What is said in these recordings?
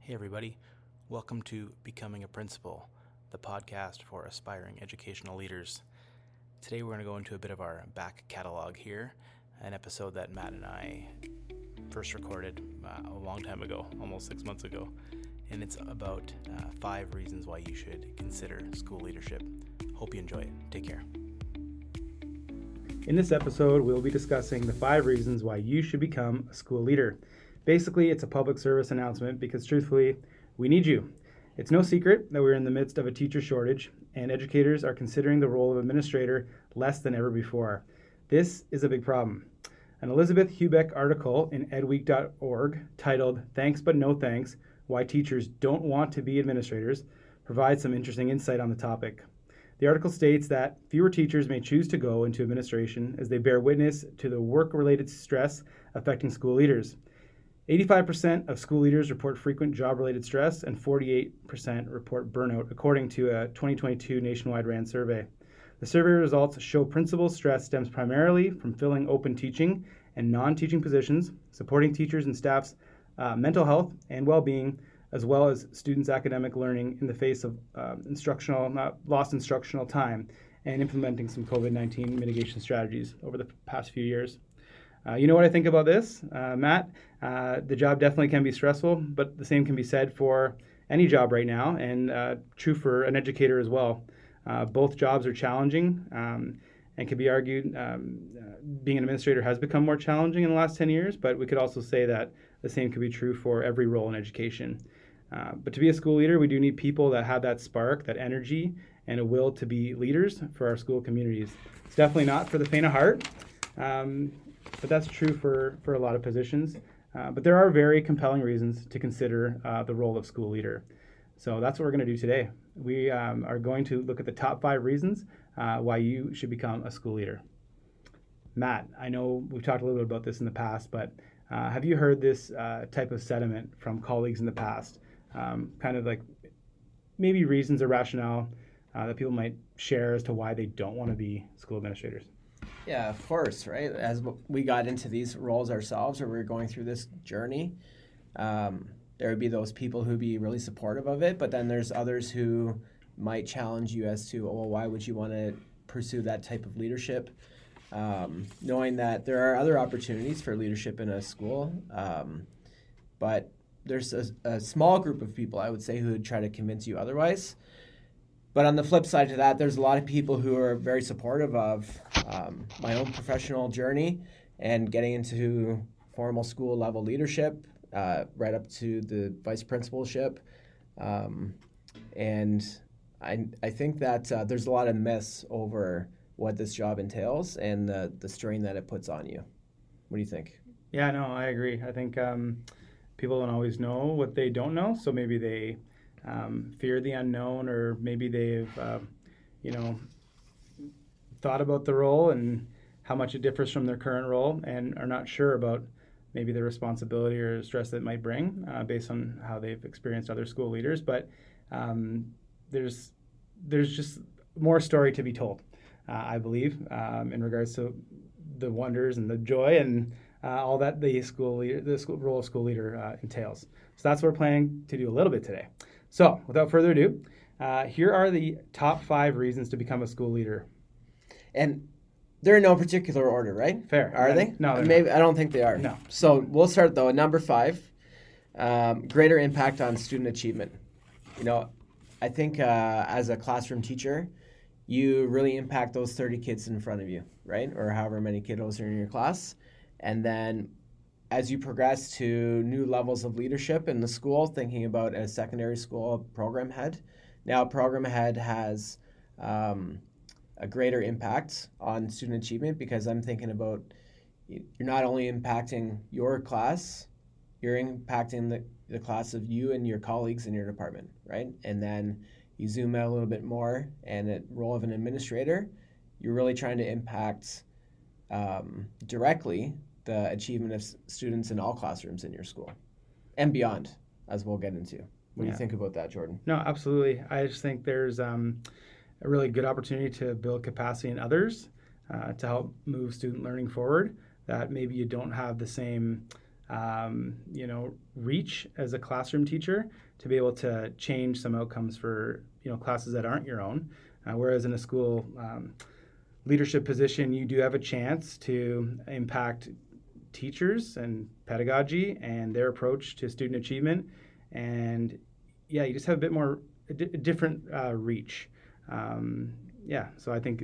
Hey, everybody. Welcome to Becoming a Principal, the podcast for aspiring educational leaders. Today, we're going to go into a bit of our back catalog here, an episode that Matt and I first recorded a long time ago, almost 6 months ago. And it's about 5 reasons why you should consider school leadership. Hope you enjoy it. Take care. In this episode, we'll be discussing the 5 reasons why you should become a school leader. Basically, it's a public service announcement because truthfully, we need you. It's no secret that we're in the midst of a teacher shortage, and educators are considering the role of administrator less than ever before. This is a big problem. An Elizabeth Hubeck article in edweek.org titled "Thanks but No Thanks: Why Teachers Don't Want to Be Administrators" provides some interesting insight on the topic. The article states that fewer teachers may choose to go into administration as they bear witness to the work-related stress affecting school leaders. 85% of school leaders report frequent job-related stress and 48% report burnout, according to a 2022 nationwide RAND survey. The survey results show principal stress stems primarily from filling open teaching and non-teaching positions, supporting teachers and staff's mental health and well-being, as well as students' academic learning in the face of lost instructional time, and implementing some COVID-19 mitigation strategies over the past few years. You know what I think about this, Matt? The job definitely can be stressful, but the same can be said for any job right now, and true for an educator as well. Both jobs are challenging, and could be argued being an administrator has become more challenging in the last 10 years, but we could also say that the same could be true for every role in education. But to be a school leader, we do need people that have that spark, that energy, and a will to be leaders for our school communities. It's definitely not for the faint of heart. But that's true for a lot of positions. But there are very compelling reasons to consider the role of school leader. So that's what we're going to do today. We are going to look at the top 5 reasons why you should become a school leader. Matt, I know we've talked a little bit about this in the past, but have you heard this type of sentiment from colleagues in the past? Kind of like maybe reasons or rationale that people might share as to why they don't want to be school administrators? Yeah, of course, right? As we got into these roles ourselves, or we were going through this journey, there would be those people who'd be really supportive of it, but then there's others who might challenge you as to, well, why would you want to pursue that type of leadership? Knowing that there are other opportunities for leadership in a school, but there's a small group of people, I would say, who would try to convince you otherwise. But on the flip side to that, there's a lot of people who are very supportive of my own professional journey and getting into formal school level leadership, right up to the vice principalship. And I think that there's a lot of myths over what this job entails and the strain that it puts on you. What do you think? Yeah, no, I agree. I think people don't always know what they don't know, so maybe they fear the unknown, or maybe they've, thought about the role and how much it differs from their current role, and are not sure about maybe the responsibility or stress that it might bring based on how they've experienced other school leaders. But there's just more story to be told, I believe, in regards to the wonders and the joy and all that the role of school leader entails. So that's what we're planning to do a little bit today. So, without further ado, here are the top 5 reasons to become a school leader. And they're in no particular order, right? Fair. Are they? No, maybe not. I don't think they are. No. So we'll start though at number 5. Greater impact on student achievement. I think as a classroom teacher, you really impact those 30 kids in front of you, right? Or however many kiddos are in your class. And then as you progress to new levels of leadership in the school, thinking about a secondary school program head, now a program head has a greater impact on student achievement, because I'm thinking about you're not only impacting your class, you're impacting the class of you and your colleagues in your department, right? And then you zoom out a little bit more, and the role of an administrator, you're really trying to impact directly the achievement of students in all classrooms in your school and beyond, as we'll get into. What do you think about that, Jordan? No, absolutely. I just think there's a really good opportunity to build capacity in others to help move student learning forward, that maybe you don't have the same reach as a classroom teacher to be able to change some outcomes for, classes that aren't your own. Whereas in a school leadership position, you do have a chance to impact teachers and pedagogy and their approach to student achievement. And yeah, you just have a bit more, a different reach. So I think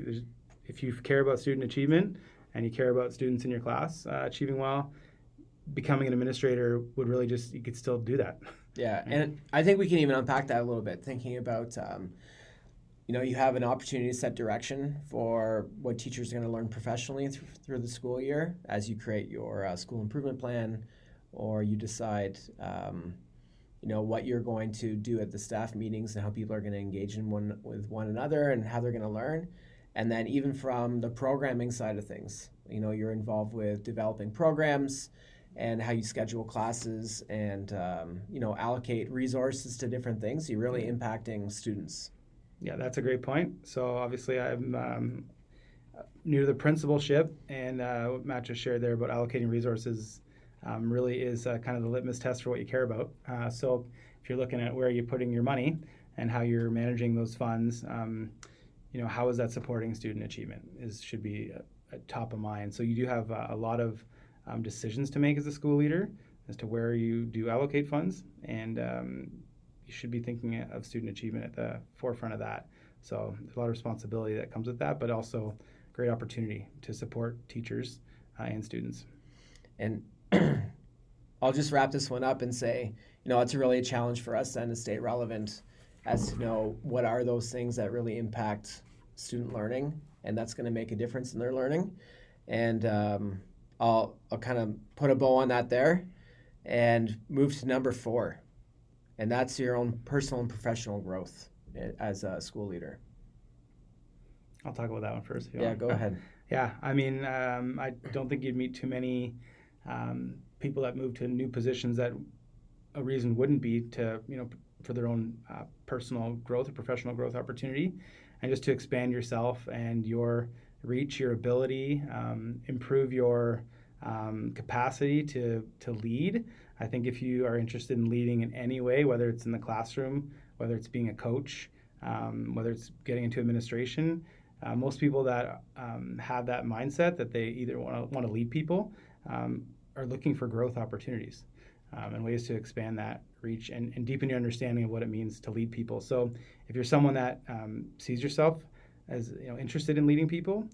if you care about student achievement and you care about students in your class achieving well, becoming an administrator would really you could still do that. Yeah, and I think we can even unpack that a little bit, thinking about, you have an opportunity to set direction for what teachers are going to learn professionally through the school year as you create your school improvement plan, or you decide, what you're going to do at the staff meetings and how people are going to engage with one another and how they're going to learn. And then even from the programming side of things, you're involved with developing programs and how you schedule classes and, allocate resources to different things. You're really impacting students. Yeah, that's a great point. So obviously I'm new to the principalship, and what Matt just shared there about allocating resources really is kind of the litmus test for what you care about. So if you're looking at where you're putting your money and how you're managing those funds, how is that supporting student achievement should be a top of mind. So you do have a lot of decisions to make as a school leader as to where you do allocate funds, and you should be thinking of student achievement at the forefront of that. So there's a lot of responsibility that comes with that, but also great opportunity to support teachers and students. And I'll just wrap this one up and say, it's really a challenge for us then to stay relevant as to know what are those things that really impact student learning, and that's going to make a difference in their learning. And I'll kind of put a bow on that there and move to number 4. And that's your own personal and professional growth as a school leader. I'll talk about that one first. Yeah, go ahead. Yeah, I mean, I don't think you'd meet too many people that move to new positions that a reason wouldn't be to, for their own personal growth or professional growth opportunity, and just to expand yourself and your reach, your ability, improve your capacity to lead. I think if you are interested in leading in any way, whether it's in the classroom, whether it's being a coach, whether it's getting into administration, most people that have that mindset that they either want to lead people are looking for growth opportunities and ways to expand that reach and deepen your understanding of what it means to lead people. So if you're someone that sees yourself as interested in leading people,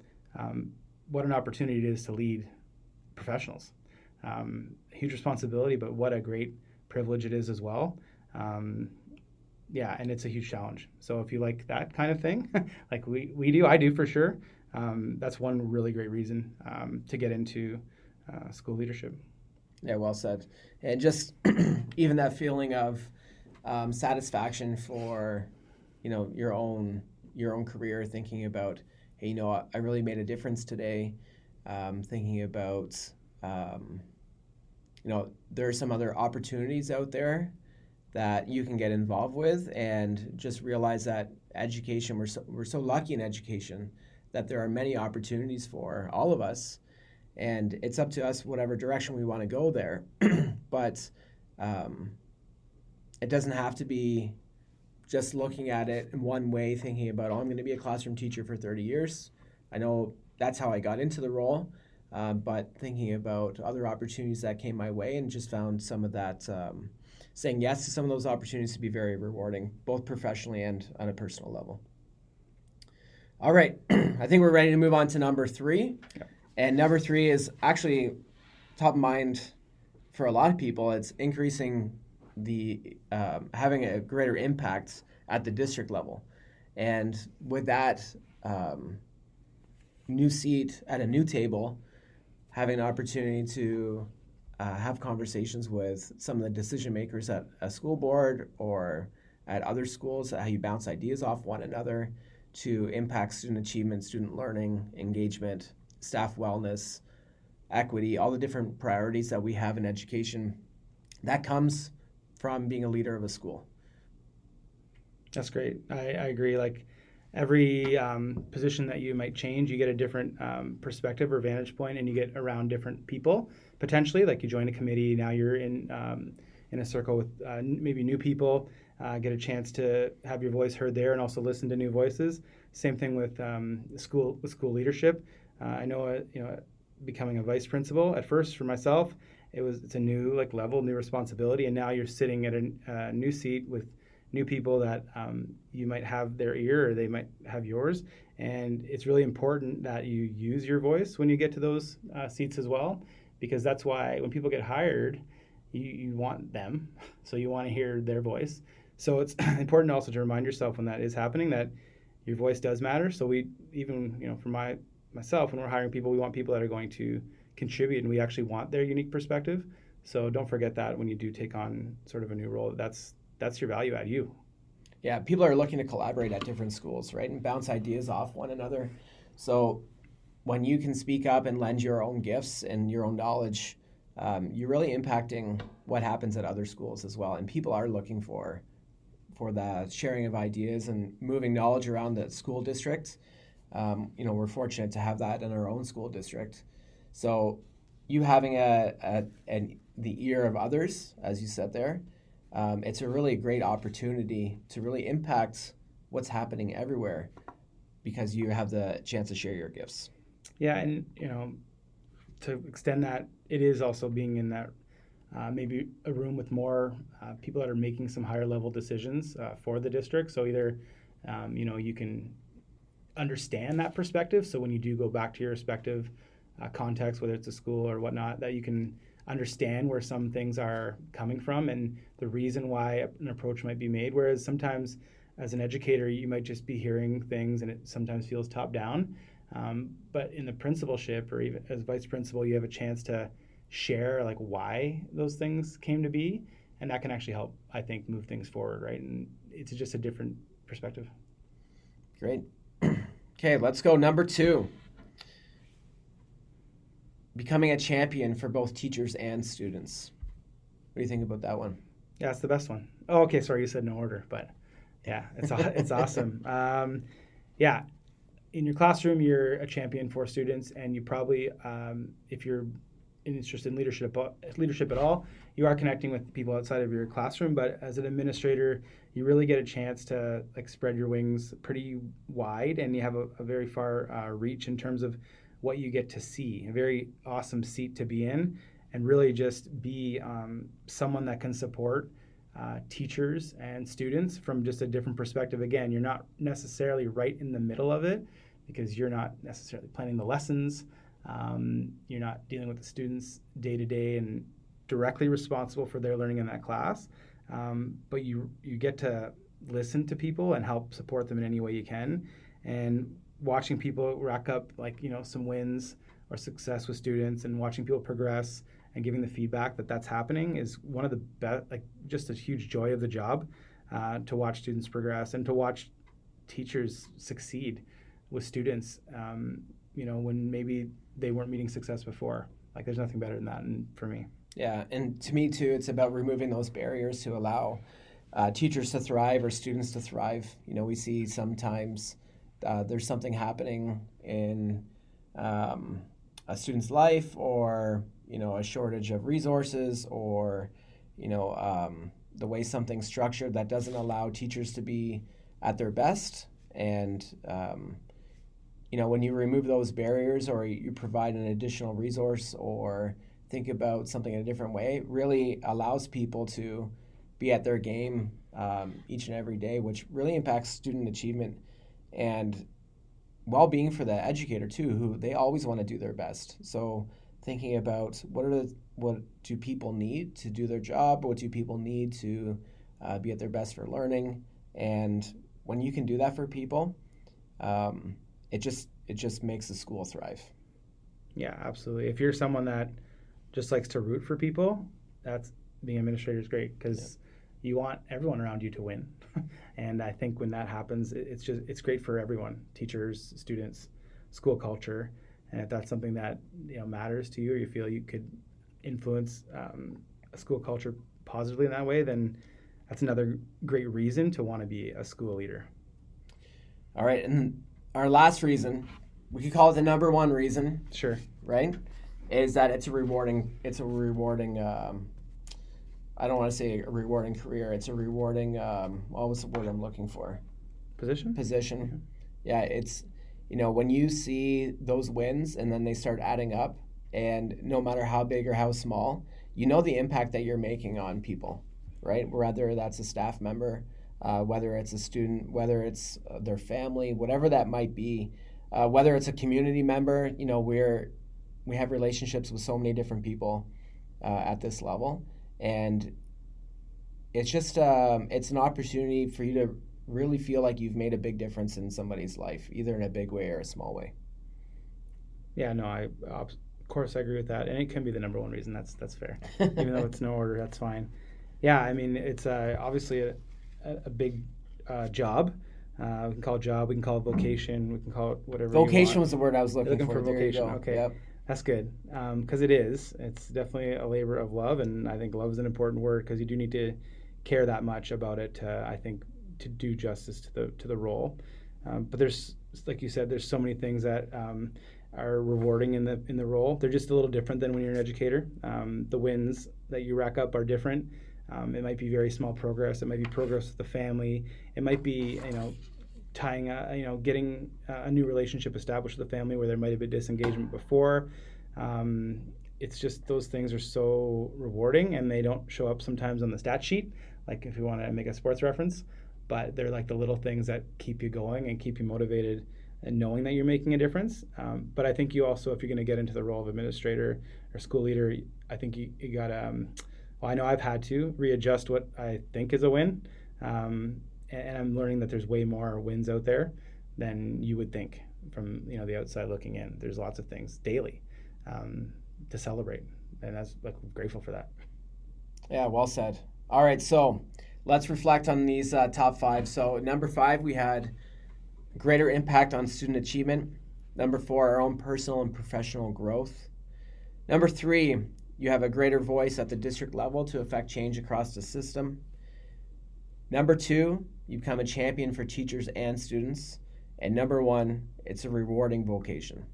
what an opportunity it is to lead professionals. Huge responsibility, but what a great privilege it is as well. And it's a huge challenge. So if you like that kind of thing, like we do, I do for sure, that's one really great reason to get into school leadership. Yeah, well said. And just even that feeling of satisfaction for, your own career, thinking about, hey, I really made a difference today. Thinking about, there are some other opportunities out there that you can get involved with, and just realize that education, we're so lucky in education that there are many opportunities for all of us, and it's up to us whatever direction we want to go there. But it doesn't have to be just looking at it in one way, thinking about, I'm going to be a classroom teacher for 30 years. I know that's how I got into the role, but thinking about other opportunities that came my way, and just found some of that, saying yes to some of those opportunities to be very rewarding, both professionally and on a personal level. All right, I think we're ready to move on to number 3. Yeah. And number 3 is actually top of mind for a lot of people. It's increasing the having a greater impact at the district level. And with that new seat at a new table, having an opportunity to have conversations with some of the decision makers at a school board or at other schools, how you bounce ideas off one another to impact student achievement, student learning, engagement, staff wellness, equity, all the different priorities that we have in education. That comes from being a leader of a school. That's great. I agree. Like every position that you might change, you get a different perspective or vantage point, and you get around different people potentially, like you join a committee, now you're in a circle with maybe new people, get a chance to have your voice heard there and also listen to new voices. Same thing with school leadership. I know, becoming a vice principal at first for myself, it's a new level, new responsibility, and now you're sitting at a new seat with new people that you might have their ear or they might have yours, and it's really important that you use your voice when you get to those seats as well, because that's why when people get hired, you want them, so you want to hear their voice. So it's important also to remind yourself when that is happening that your voice does matter. So we even, for myself, when we're hiring people, we want people that are going to contribute, and we actually want their unique perspective. So don't forget that when you do take on sort of a new role, that's your value add, you. Yeah, people are looking to collaborate at different schools, right, and bounce ideas off one another. So when you can speak up and lend your own gifts and your own knowledge, you're really impacting what happens at other schools as well. And people are looking for the sharing of ideas and moving knowledge around the school district. We're fortunate to have that in our own school district. So you having the ear of others, as you said there, it's a really great opportunity to really impact what's happening everywhere because you have the chance to share your gifts. Yeah, and to extend that, it is also being in that maybe a room with more people that are making some higher level decisions for the district. So either you can understand that perspective. So when you do go back to your respective context, whether it's a school or whatnot, that you can understand where some things are coming from and the reason why an approach might be made. Whereas sometimes as an educator, you might just be hearing things and it sometimes feels top down. But in the principalship or even as vice principal, you have a chance to share why those things came to be. And that can actually help, I think, move things forward, right? And it's just a different perspective. Great. Okay, let's go. Number 2. Becoming a champion for both teachers and students. What do you think about that one? Yeah, it's the best one. Oh, okay. Sorry, you said no order, but yeah, it's awesome. Yeah, in your classroom, you're a champion for students, and you probably, if you're interested in leadership at all, you are connecting with people outside of your classroom. But as an administrator, you really get a chance to spread your wings pretty wide, and you have a very far reach in terms of what you get to see. A very awesome seat to be in, and really just be someone that can support teachers and students from just a different perspective. Again, you're not necessarily right in the middle of it because you're not necessarily planning the lessons. You're not dealing with the students day to day and directly responsible for their learning in that class. But you get to listen to people and help support them in any way you can. And watching people rack up some wins or success with students and watching people progress and giving the feedback that's happening is one of the best, just a huge joy of the job, to watch students progress and to watch teachers succeed with students, when maybe they weren't meeting success before. There's nothing better than that for me. Yeah, and to me too, it's about removing those barriers to allow teachers to thrive or students to thrive. We see sometimes there's something happening in a student's life, or a shortage of resources, or the way something's structured that doesn't allow teachers to be at their best. And when you remove those barriers, or you provide an additional resource, or think about something in a different way, it really allows people to be at their game each and every day, which really impacts student achievement and well-being for the educator too, who they always want to do their best. So thinking about what do people need to do their job, what do people need to be at their best for learning, and when you can do that for people, it just makes the school thrive. Yeah, absolutely. If you're someone that just likes to root for people, that's being an administrator is great, because you want everyone around you to win. And I think when that happens, it's great for everyone, teachers, students, school culture. And if that's something that matters to you, or you feel you could influence a school culture positively in that way, then that's another great reason to want to be a school leader. All right, and our last reason, we could call it the number one reason. Sure. Right? is that it's a rewarding. I don't want to say a rewarding career. It's a rewarding. What was the word I'm looking for? Position. Mm-hmm. Yeah, it's, when you see those wins and then they start adding up, and no matter how big or how small, the impact that you're making on people, right? Whether that's a staff member, whether it's a student, whether it's their family, whatever that might be, whether it's a community member. We have relationships with so many different people at this level, and it's just it's an opportunity for you to really feel like you've made a big difference in somebody's life, either in a big way or a small way. Yeah, no, of course I agree with that, and it can be the number one reason. That's fair. Even though it's no order, that's fine. Yeah, I mean, it's obviously a big job. We can call it job, we can call it vocation, we can call it whatever. Vocation was the word I was looking for. There vocation. Okay, yep. That's good, because it's definitely a labor of love, and I think love is an important word because you do need to care that much about it. I think to do justice to the role, but there's, like you said, there's so many things that are rewarding in the role. They're just a little different than when you're an educator. The wins that you rack up are different. It might be very small progress. It might be progress with the family. It might be tying getting a new relationship established with the family where there might have been disengagement before. It's just those things are so rewarding, and they don't show up sometimes on the stat sheet, like if you want to make a sports reference, but they're like the little things that keep you going and keep you motivated and knowing that you're making a difference. But I think you also, if you're going to get into the role of administrator or school leader, I think you got to, I know I've had to readjust what I think is a win. And I'm learning that there's way more wins out there than you would think from the outside looking in. There's lots of things daily to celebrate, and I'm grateful for that. Yeah, well said. All right, so let's reflect on these top 5. So number 5, we had greater impact on student achievement. Number 4, our own personal and professional growth. Number 3, you have a greater voice at the district level to affect change across the system. Number 2, you become a champion for teachers and students. And number 1, it's a rewarding vocation.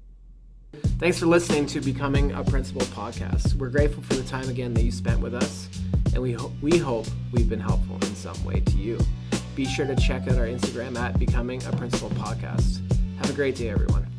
Thanks for listening to Becoming a Principal podcast. We're grateful for the time again that you spent with us, and we hope we've been helpful in some way to you. Be sure to check out our Instagram at Becoming a Principal podcast. Have a great day, everyone.